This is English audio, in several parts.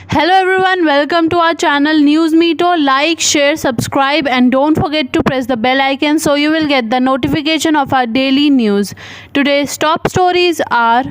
Hello everyone, welcome to our channel News Meto. Like, share, subscribe and don't forget to press the bell icon so you will get the notification of our daily news. Today's top stories are: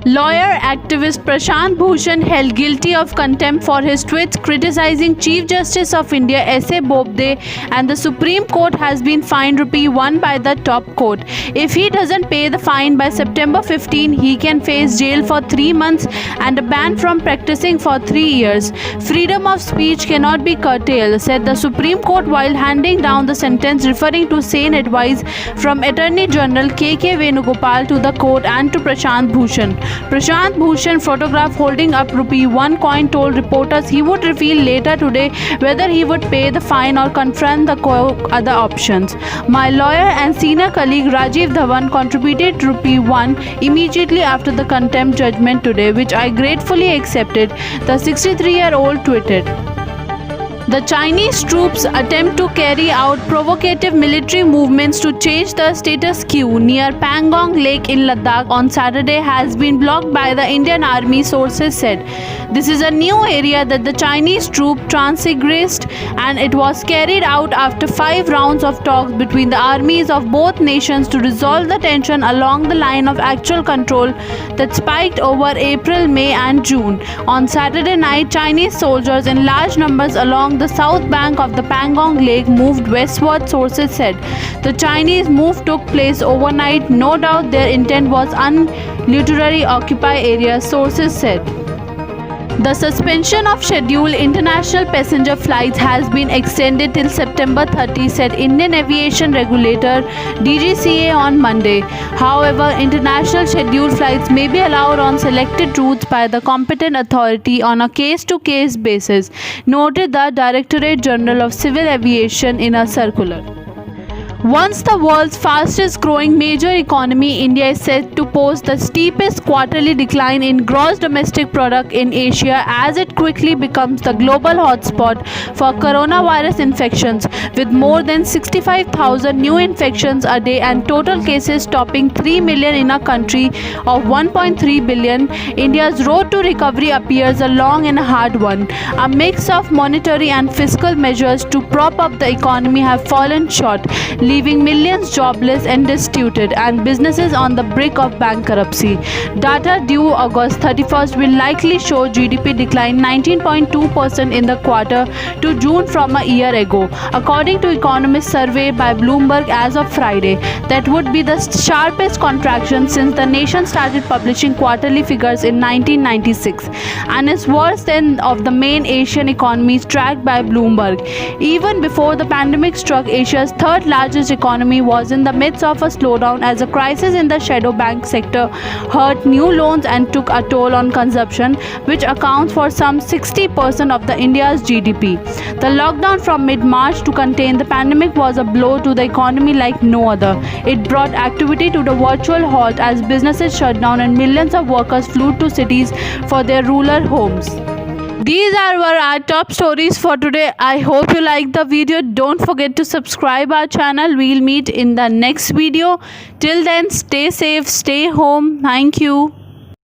lawyer activist Prashant Bhushan held guilty of contempt for his tweets criticizing Chief Justice of India S.A. Bobde, and the Supreme Court has been fined ₹1 by the top court. If he doesn't pay the fine by September 15, he can face jail for 3 months and a ban from practicing for 3 years. Freedom of speech cannot be curtailed, said the Supreme Court while handing down the sentence, referring to sane advice from Attorney General K.K. Venugopal to the court and to Prashant Bhushan. Prashant Bhushan, photographed holding up ₹1 coin, told reporters he would reveal later today whether he would pay the fine or confront the other options. My lawyer and senior colleague Rajiv Dhawan contributed ₹1 immediately after the contempt judgment today, which I gratefully accepted, the 63-year-old tweeted. The Chinese troops' attempt to carry out provocative military movements to change the status quo near Pangong Lake in Ladakh on Saturday has been blocked by the Indian Army, sources said. This is a new area that the Chinese troops transgressed, and it was carried out after 5 rounds of talks between the armies of both nations to resolve the tension along the line of actual control that spiked over April, May and June. On Saturday night, Chinese soldiers in large numbers along the south bank of the Pangong Lake moved westward, sources said. The Chinese move took place overnight. No doubt their intent was unilaterally occupy areas, sources said. The suspension of scheduled international passenger flights has been extended till September 30, said Indian aviation regulator DGCA on Monday. However, international scheduled flights may be allowed on selected routes by the competent authority on a case-to-case basis, noted the Directorate General of Civil Aviation in a circular. Once the world's fastest growing major economy, India is set to post the steepest quarterly decline in gross domestic product in Asia as it quickly becomes the global hotspot for coronavirus infections, with more than 65,000 new infections a day and total cases topping 3 million in a country of 1.3 billion. India's road to recovery appears a long and hard one. A mix of monetary and fiscal measures to prop up the economy have fallen short, leaving millions jobless and destitute, and businesses on the brink of bankruptcy. Data due August 31st will likely show GDP decline 19.2% in the quarter to June from a year ago, according to economist survey by Bloomberg as of Friday. That would be the sharpest contraction since the nation started publishing quarterly figures in 1996, and is worse than of the main Asian economies tracked by Bloomberg. Even before the pandemic struck, Asia's third largest economy was in the midst of a slowdown as a crisis in the shadow bank sector hurt new loans and took a toll on consumption, which accounts for some 60% of the India's GDP. The lockdown from mid-March to contain the pandemic was a blow to the economy like no other. It brought activity to the virtual halt as businesses shut down and millions of workers flew to cities for their rural homes. These were our top stories for today. I hope you liked the video. Don't forget to subscribe our channel. We'll meet in the next video. Till then, stay safe, stay home. Thank you.